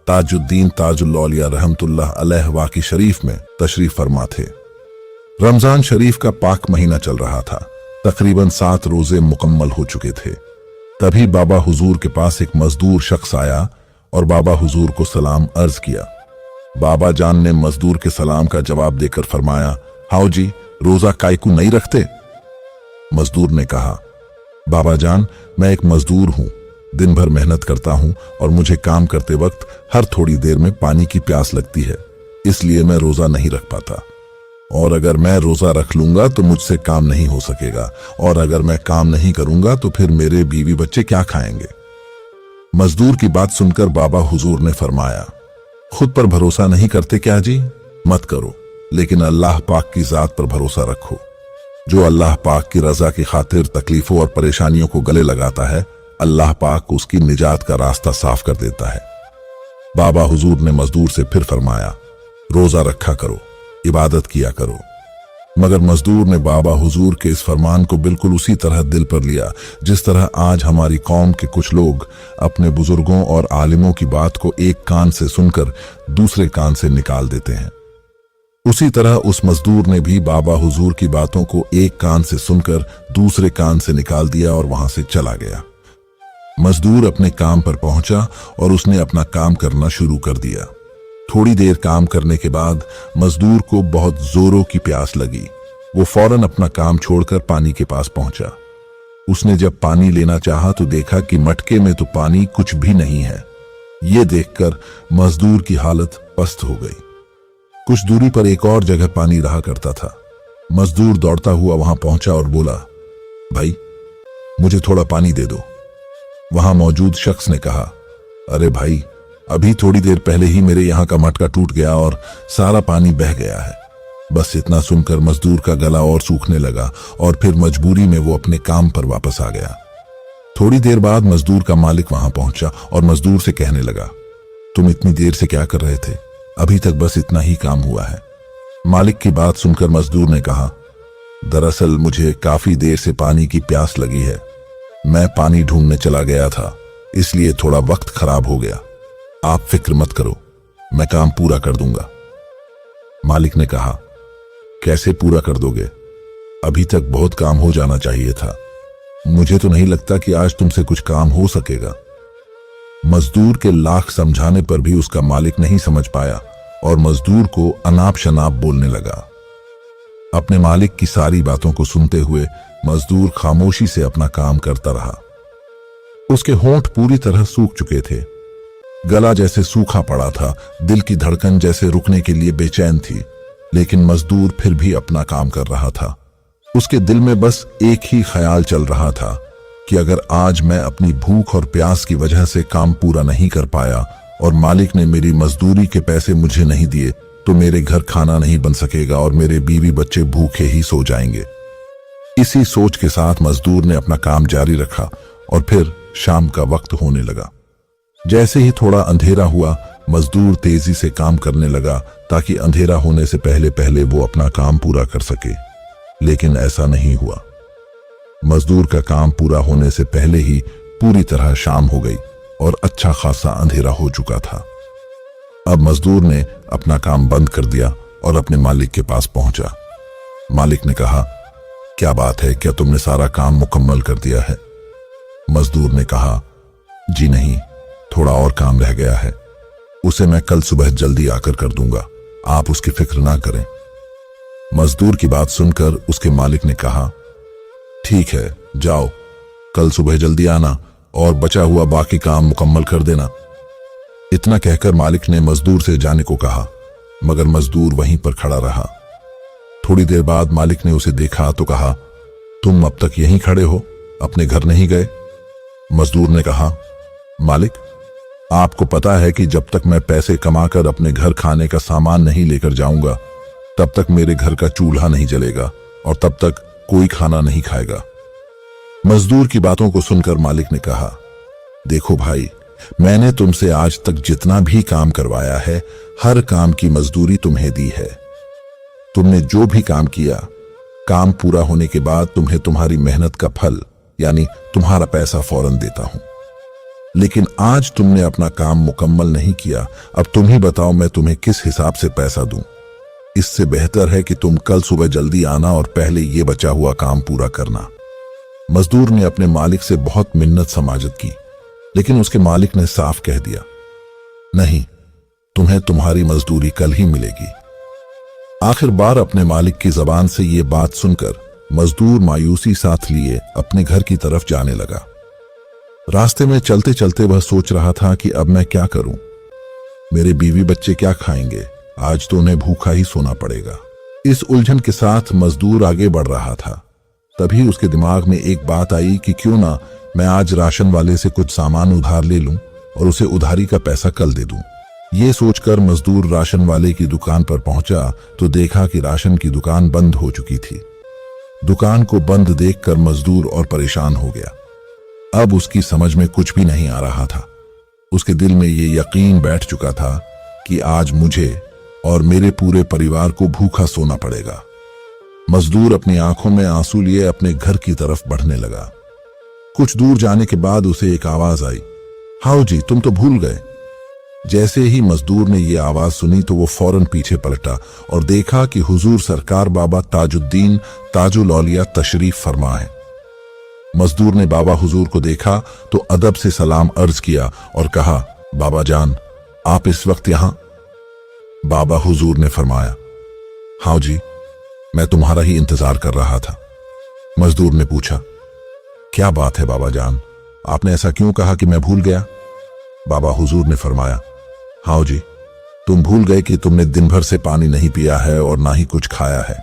ताजुद्दीन ताजुल औलिया रहमतुल्लाह अलैह वाकी शरीफ में तशरीफ फरमा थे। रमजान शरीफ का पाक महीना चल रहा था। तकरीबन 7 रोजे मुकम्मल हो चुके थे। तभी बाबा हुजूर के पास एक मजदूर शख्स आया और बाबा हुजूर को सलाम अर्ज किया। बाबा जान ने मजदूर के सलाम का जवाब देकर फरमाया, हाओ जी, रोजा कायकू नहीं रखते? मजदूर ने कहा, बाबा जान, मैं एक मजदूर हूं, दिन भर मेहनत करता हूं और मुझे काम करते वक्त हर थोड़ी देर में पानी की प्यास लगती है, इसलिए मैं रोजा नहीं रख पाता। और अगर मैं रोजा रख लूंगा तो मुझसे काम नहीं हो सकेगा, और अगर मैं काम नहीं करूंगा तो फिर मेरे बीवी बच्चे क्या खाएंगे? मजदूर की बात सुनकर बाबा हुजूर ने फरमाया, खुद पर भरोसा नहीं करते क्या जी? मत करो, लेकिन अल्लाह पाक की जात पर भरोसा रखो। जो अल्लाह पाक की रजा की खातिर तकलीफों और परेशानियों को गले लगाता है, अल्लाह पाक उसकी निजात का रास्ता साफ कर देता है। बाबा हुजूर ने मजदूर से फिर फरमाया, रोजा रखा करो, इबादत किया करो। मगर मजदूर ने बाबा हुजूर के इस फरमान को बिल्कुल उसी तरह दिल पर लिया जिस तरह आज हमारी कौम के कुछ लोग अपने बुजुर्गों और आलिमों की बात को एक कान से सुनकर दूसरे कान से निकाल देते हैं। उसी तरह उस मजदूर ने भी बाबा हुजूर की बातों को एक कान से सुनकर दूसरे कान से निकाल दिया और वहां से चला गया। मजदूर अपने काम पर पहुंचा और उसने अपना काम करना शुरू कर दिया। थोड़ी देर काम करने के बाद मजदूर को बहुत जोरों की प्यास लगी। वो फौरन अपना काम छोड़कर पानी के पास पहुंचा। उसने जब पानी लेना चाहा तो देखा कि मटके में तो पानी कुछ भी नहीं है। ये देखकर मजदूर की हालत पस्त हो गई। कुछ दूरी पर एक और जगह पानी रहा करता था। मजदूर दौड़ता हुआ वहां पहुंचा और बोला, भाई, मुझे थोड़ा पानी दे दो। वहां मौजूद शख्स ने कहा, अरे भाई, अभी थोड़ी देर पहले ही मेरे यहाँ का मटका टूट गया और सारा पानी बह गया है। बस इतना सुनकर मजदूर का गला और सूखने लगा और फिर मजबूरी में वो अपने काम पर वापस आ गया। थोड़ी देर बाद मजदूर का मालिक वहां पहुंचा और मजदूर से कहने लगा, तुम इतनी देर से क्या कर रहे थे? अभी तक बस इतना ही काम हुआ है। मालिक की बात सुनकर मजदूर ने कहा, दरअसल मुझे काफी देर से पानी की प्यास लगी है। मैं पानी ढूंढने चला गया था, इसलिए थोड़ा वक्त खराब हो गया। आप फिक्र मत करो, मैं काम पूरा कर दूंगा। मालिक ने कहा, कैसे पूरा कर दोगे? अभी तक बहुत काम हो जाना चाहिए था। मुझे तो नहीं लगता कि आज तुमसे कुछ काम हो सकेगा। मजदूर के लाख समझाने पर भी उसका मालिक नहीं समझ पाया और मजदूर को अनाप शनाप बोलने लगा। अपने मालिक की सारी बातों को सुनते हुए मजदूर खामोशी से अपना काम करता रहा। उसके होंठ पूरी तरह सूख चुके थे, गला जैसे सूखा पड़ा था, दिल की धड़कन जैसे रुकने के लिए बेचैन थी, लेकिन मजदूर फिर भी अपना काम कर रहा था। उसके दिल में बस एक ही ख्याल चल रहा था कि अगर आज मैं अपनी भूख और प्यास की वजह से काम पूरा नहीं कर पाया और मालिक ने मेरी मजदूरी के पैसे मुझे नहीं दिए तो मेरे घर खाना नहीं बन सकेगा और मेरे बीवी बच्चे भूखे ही सो जाएंगे। इसी सोच के साथ मजदूर ने अपना काम जारी रखा और फिर शाम का वक्त होने लगा। जैसे ही थोड़ा अंधेरा हुआ, मजदूर तेजी से काम करने लगा ताकि अंधेरा होने से पहले पहले वो अपना काम पूरा कर सके, लेकिन ऐसा नहीं हुआ। मजदूर का काम पूरा होने से पहले ही पूरी तरह शाम हो गई और अच्छा खासा अंधेरा हो चुका था। अब मजदूर ने अपना काम बंद कर दिया और अपने मालिक के पास पहुंचा। मालिक ने कहा, क्या बात है, क्या तुमने सारा काम मुकम्मल कर दिया है? मजदूर ने कहा, जी नहीं, थोड़ा और काम रह गया है, उसे मैं कल सुबह जल्दी आकर कर दूंगा, आप उसकी फिक्र ना करें। मजदूर की बात सुनकर उसके मालिक ने कहा, ठीक है, जाओ, कल सुबह जल्दी आना और बचा हुआ बाकी काम मुकम्मल कर देना। इतना कहकर मालिक ने मजदूर से जाने को कहा, मगर मजदूर वहीं पर खड़ा रहा। थोड़ी देर बाद मालिक ने उसे देखा तो कहा, तुम अब तक यहीं खड़े हो, अपने घर नहीं गए? मजदूर ने कहा, मालिक, आपको पता है कि जब तक मैं पैसे कमाकर अपने घर खाने का सामान नहीं लेकर जाऊंगा तब तक मेरे घर का चूल्हा नहीं जलेगा और तब तक कोई खाना नहीं खाएगा। मजदूर की बातों को सुनकर मालिक ने कहा, देखो भाई, मैंने तुमसे आज तक जितना भी काम करवाया है, हर काम की मजदूरी तुम्हें दी है। तुमने जो भी काम किया, काम पूरा होने के बाद तुम्हें तुम्हारी मेहनत का फल यानी तुम्हारा पैसा फौरन देता हूं। लेकिन आज तुमने अपना काम मुकम्मल नहीं किया। अब तुम ही बताओ मैं तुम्हें किस हिसाब से पैसा दूं। इससे बेहतर है कि तुम कल सुबह जल्दी आना और पहले ये बचा हुआ काम पूरा करना। मजदूर ने अपने मालिक से बहुत मिन्नत समाजत की, लेकिन उसके मालिक ने साफ कह दिया, नहीं, तुम्हें तुम्हारी मजदूरी कल ही मिलेगी। आखिर बार अपने मालिक की जबान से ये बात सुनकर मजदूर मायूसी साथ लिए अपने घर की तरफ जाने लगा। रास्ते में चलते चलते वह सोच रहा था कि अब मैं क्या करूं, मेरे बीवी बच्चे क्या खाएंगे, आज तो उन्हें भूखा ही सोना पड़ेगा। इस उलझन के साथ मजदूर आगे बढ़ रहा था। तभी उसके दिमाग में एक बात आई कि क्यों ना मैं आज राशन वाले से कुछ सामान उधार ले लूं और उसे उधारी का पैसा कल दे दूं। ये सोचकर मजदूर राशन वाले की दुकान पर पहुंचा तो देखा कि राशन की दुकान बंद हो चुकी थी। दुकान को बंद देखकर मजदूर और परेशान हो गया। अब उसकी समझ में कुछ भी नहीं आ रहा था। उसके दिल में ये यकीन बैठ चुका था कि आज मुझे और मेरे पूरे परिवार को भूखा सोना पड़ेगा। मजदूर अपनी आंखों में आंसू लिए अपने घर की तरफ बढ़ने लगा। कुछ दूर जाने के बाद उसे एक आवाज आई, हाउ जी, तुम तो भूल गए। जैसे ही मजदूर ने यह आवाज सुनी तो वो फौरन पीछे पलटा और देखा कि हुजूर सरकार बाबा ताजुद्दीन ताजुल औलिया तशरीफ फरमा है। मजदूर ने बाबा हुजूर को देखा तो अदब से सलाम अर्ज किया और कहा, बाबा जान, आप इस वक्त यहां? बाबा हुजूर ने फरमाया, हाँ जी, मैं तुम्हारा ही इंतजार कर रहा था। मजदूर ने पूछा, क्या बात है बाबा जान, आपने ऐसा क्यों कहा कि मैं भूल गया? बाबा हुजूर ने फरमाया, हाँ जी, तुम भूल गए कि तुमने दिन भर से पानी नहीं पिया है और ना ही कुछ खाया है।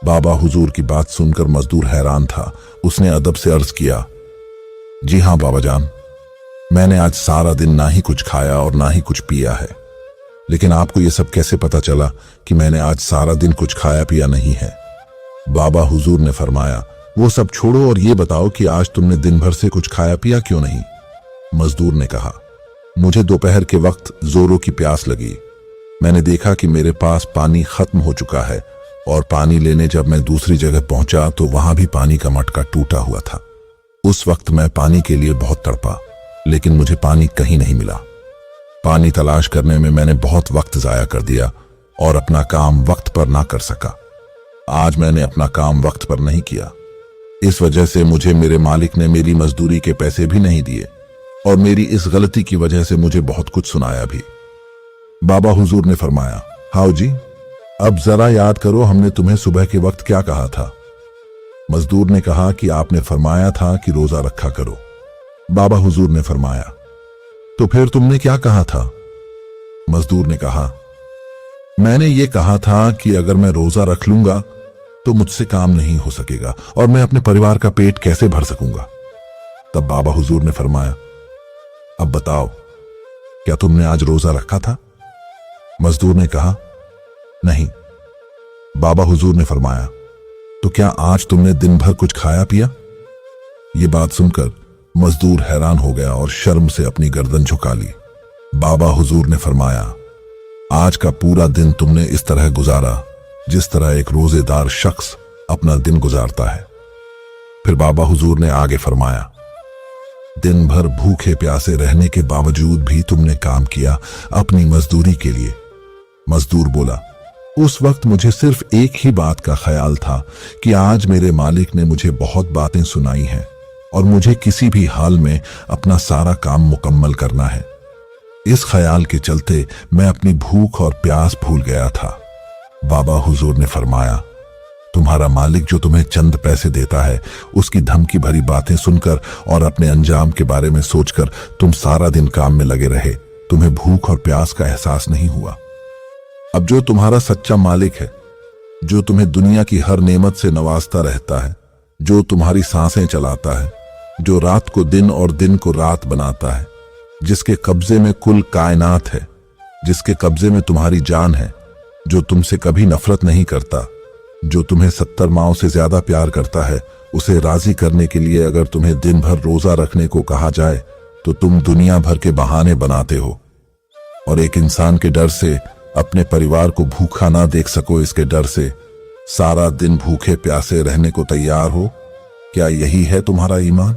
बाबा हुजूर की बात सुनकर मजदूर हैरान था। उसने अदब से अर्ज किया, जी हाँ बाबा जान, मैंने आज सारा दिन ना ही कुछ खाया और ना ही कुछ पिया है। लेकिन आपको यह सब कैसे पता चला कि मैंने आज सारा दिन कुछ खाया पिया नहीं है? बाबा हुजूर ने फरमाया, वो सब छोड़ो और ये बताओ कि आज तुमने दिन भर से कुछ खाया पिया क्यों नहीं? मजदूर ने कहा, मुझे दोपहर के वक्त जोरों की प्यास लगी। मैंने देखा कि मेरे पास पानी खत्म हो चुका है और पानी लेने जब मैं दूसरी जगह पहुंचा तो वहां भी पानी का मटका टूटा हुआ था। उस वक्त मैं पानी के लिए बहुत तड़पा, लेकिन मुझे पानी कहीं नहीं मिला। पानी तलाश करने में मैंने बहुत वक्त जाया कर दिया और अपना काम वक्त पर ना कर सका। आज मैंने अपना काम वक्त पर नहीं किया। इस वजह से मुझे मेरे मालिक ने मेरी मजदूरी के पैसे भी नहीं दिए और मेरी इस गलती की वजह से मुझे बहुत कुछ सुनाया भी। बाबा हुजूर ने फरमाया, हाउ जी, अब जरा याद करो, हमने तुम्हें सुबह के वक्त क्या कहा था? मजदूर ने कहा कि आपने फरमाया था कि रोजा रखा करो। बाबा हुजूर ने फरमाया, तो फिर तुमने क्या कहा था? मजदूर ने कहा, मैंने ये कहा था कि अगर मैं रोजा रख लूंगा तो मुझसे काम नहीं हो सकेगा और मैं अपने परिवार का पेट कैसे भर सकूंगा। तब बाबा हुजूर ने फरमाया, अब बताओ, क्या तुमने आज रोजा रखा था? मजदूर ने कहा, नहीं। बाबा हुजूर ने फरमाया, तो क्या आज तुमने दिन भर कुछ खाया पिया? ये बात सुनकर मजदूर हैरान हो गया और शर्म से अपनी गर्दन झुका ली। बाबा हुजूर ने फरमाया, आज का पूरा दिन तुमने इस तरह गुजारा जिस तरह एक रोजेदार शख्स अपना दिन गुजारता है। फिर बाबा हुजूर ने आगे फरमाया, दिन भर भूखे प्यासे रहने के बावजूद भी तुमने काम किया अपनी मजदूरी के लिए। मजदूर बोला, उस वक्त मुझे सिर्फ एक ही बात का ख्याल था कि आज मेरे मालिक ने मुझे बहुत बातें सुनाई हैं और मुझे किसी भी हाल में अपना सारा काम मुकम्मल करना है। इस ख्याल के चलते मैं अपनी भूख और प्यास भूल गया था। बाबा हुजूर ने फरमाया, तुम्हारा मालिक जो तुम्हें चंद पैसे देता है, उसकी धमकी भरी बातें सुनकर और अपने अंजाम के बारे में सोचकर तुम सारा दिन काम में लगे रहे, तुम्हें भूख और प्यास का एहसास नहीं हुआ। अब जो तुम्हारा सच्चा मालिक है, जो तुम्हें दुनिया की हर नेमत से नवाजता रहता है, जो तुम्हारी सांसें चलाता है, जो रात को दिन और दिन को रात बनाता है, जिसके कब्जे में कुल कायनात है, जिसके कब्जे में तुम्हारी जान है, जो तुमसे कभी नफरत नहीं करता, जो तुम्हें 70 माओं से ज्यादा प्यार करता है, उसे राजी करने के लिए अगर तुम्हें दिन भर रोजा रखने को कहा जाए तो तुम दुनिया भर के बहाने बनाते हो और एक इंसान के डर से अपने परिवार को भूखा ना देख सको, इसके डर से सारा दिन भूखे प्यासे रहने को तैयार हो। क्या यही है तुम्हारा ईमान?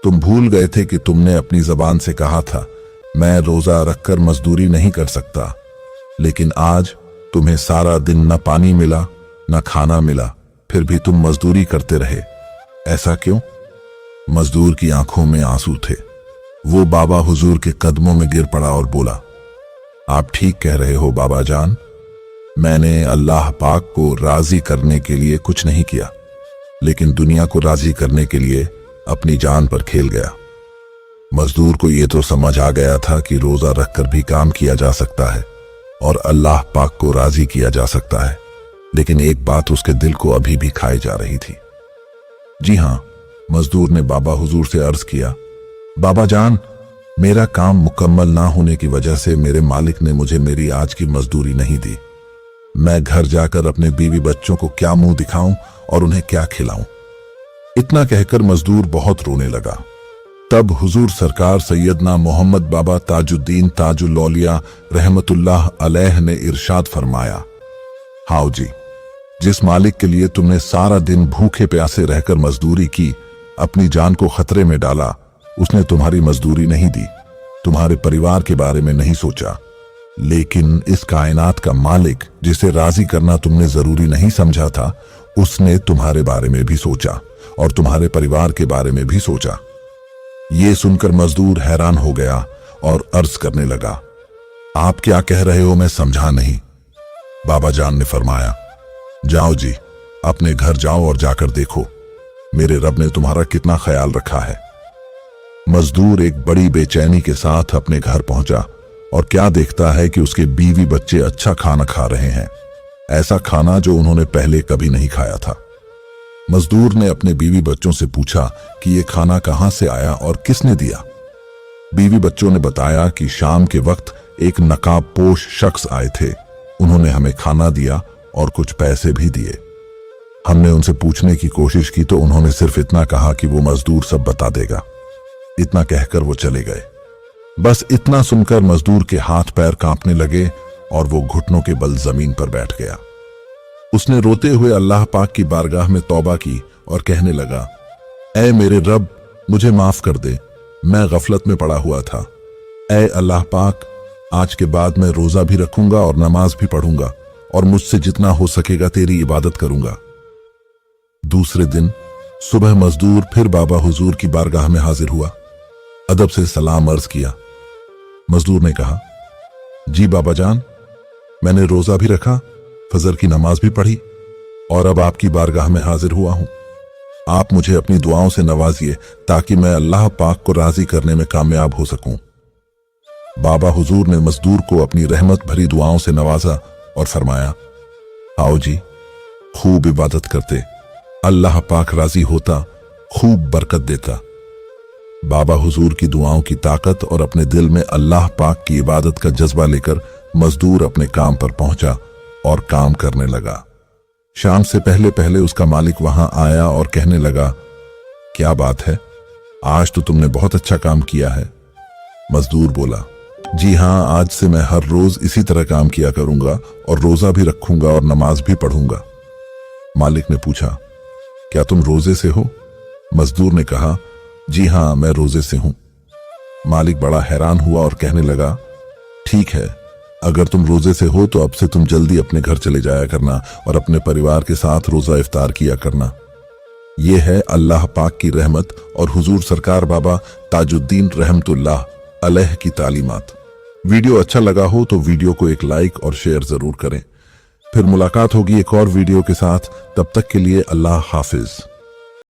तुम भूल गए थे कि तुमने अपनी जबान से कहा था मैं रोजा रखकर मजदूरी नहीं कर सकता, लेकिन आज तुम्हें सारा दिन न पानी मिला न खाना मिला, फिर भी तुम मजदूरी करते रहे। ऐसा क्यों? मजदूर की आंखों में आंसू थे। वो बाबा हुजूर के कदमों में गिर पड़ा और बोला, आप ठीक कह रहे हो बाबा जान, मैंने अल्लाह पाक को राजी करने के लिए कुछ नहीं किया, लेकिन दुनिया को राजी करने के लिए अपनी जान पर खेल गया। मजदूर को यह तो समझ आ गया था कि रोजा रखकर भी काम किया जा सकता है और अल्लाह पाक को राजी किया जा सकता है, लेकिन एक बात उसके दिल को अभी भी खाई जा रही थी। जी हां, मजदूर ने बाबा हुजूर से अर्ज किया, बाबा जान, मेरा काम मुकम्मल ना होने की वजह से मेरे मालिक ने मुझे मेरी आज की मजदूरी नहीं दी। मैं घर जाकर अपने बीवी बच्चों को क्या मुंह दिखाऊं और उन्हें क्या खिलाऊं। इतना कहकर मजदूर बहुत रोने लगा। तब हुजूर सरकार सैयदना मोहम्मद बाबा ताजुद्दीन ताजुल औलिया रहमतुल्लाह अलैह ने इरशाद फरमाया, हाउ जी, जिस मालिक के लिए तुमने सारा दिन भूखे प्यासे रहकर मजदूरी की, अपनी जान को खतरे में डाला, उसने तुम्हारी मजदूरी नहीं दी, तुम्हारे परिवार के बारे में नहीं सोचा, लेकिन इस कायनात का मालिक जिसे राजी करना तुमने जरूरी नहीं समझा था, उसने तुम्हारे बारे में भी सोचा और तुम्हारे परिवार के बारे में भी सोचा। ये सुनकर मजदूर हैरान हो गया और अर्ज करने लगा, आप क्या कह रहे हो, मैं समझा नहीं। बाबा जान ने फरमाया, जाओ जी, अपने घर जाओ और जाकर देखो मेरे रब ने तुम्हारा कितना ख्याल रखा है। मजदूर एक बड़ी बेचैनी के साथ अपने घर पहुंचा और क्या देखता है कि उसके बीवी बच्चे अच्छा खाना खा रहे हैं, ऐसा खाना जो उन्होंने पहले कभी नहीं खाया था। मजदूर ने अपने बीवी बच्चों से पूछा कि ये खाना कहां से आया और किसने दिया। बीवी बच्चों ने बताया कि शाम के वक्त एक नकाबपोश शख्स आए थे, उन्होंने हमें खाना दिया और कुछ पैसे भी दिए। हमने उनसे पूछने की कोशिश की तो उन्होंने सिर्फ इतना कहा कि वो मजदूर सब बता देगा। इतना कहकर वो चले गए। बस इतना सुनकर मजदूर के हाथ पैर कांपने लगे और वो घुटनों के बल जमीन पर बैठ गया। उसने रोते हुए अल्लाह पाक की बारगाह में तौबा की और कहने लगा, ऐ मेरे रब, मुझे माफ कर दे, मैं गफलत में पड़ा हुआ था। ऐ अल्लाह पाक, आज के बाद मैं रोजा भी रखूंगा और नमाज भी पढ़ूंगा और मुझसे जितना हो सकेगा तेरी इबादत करूंगा। दूसरे दिन सुबह मजदूर फिर बाबा हुजूर की बारगाह में हाजिर हुआ। अदब से सलाम अर्ज किया। मजदूर ने कहा, जी बाबा जान, मैंने रोजा भी रखा, फजर की नमाज भी पढ़ी और अब आपकी बारगाह में हाजिर हुआ हूं। आप मुझे अपनी दुआओं से नवाजिए ताकि मैं अल्लाह पाक को राजी करने में कामयाब हो सकूं। बाबा हुजूर ने मजदूर को अपनी रहमत भरी दुआओं से नवाजा और फरमाया, आओ जी, खूब इबादत करते, अल्लाह पाक राजी होता, खूब बरकत देता। बाबा हुजूर की दुआओं की ताकत और अपने दिल में अल्लाह पाक की इबादत का जज्बा लेकर मजदूर अपने काम पर पहुंचा और काम करने लगा। शाम से पहले पहले उसका मालिक वहां आया और कहने लगा, क्या बात है, आज तो तुमने बहुत अच्छा काम किया है। मजदूर बोला, जी हां, आज से मैं हर रोज इसी तरह काम किया करूंगा और रोजा भी रखूंगा और नमाज भी पढ़ूंगा। मालिक ने पूछा, क्या तुम रोजे से हो? मजदूर ने कहा, जी हां, मैं रोजे से हूं। मालिक बड़ा हैरान हुआ और कहने लगा, ठीक है, अगर तुम रोजे से हो तो अब से तुम जल्दी अपने घर चले जाया करना और अपने परिवार के साथ रोजा इफ्तार किया करना। यह है अल्लाह पाक की रहमत और हुजूर सरकार बाबा ताजुद्दीन रहमतुल्लाह अलैह की तालीमात। वीडियो अच्छा लगा हो तो वीडियो को एक लाइक और शेयर जरूर करें। फिर मुलाकात होगी एक और वीडियो के साथ, तब तक के लिए अल्लाह हाफिज।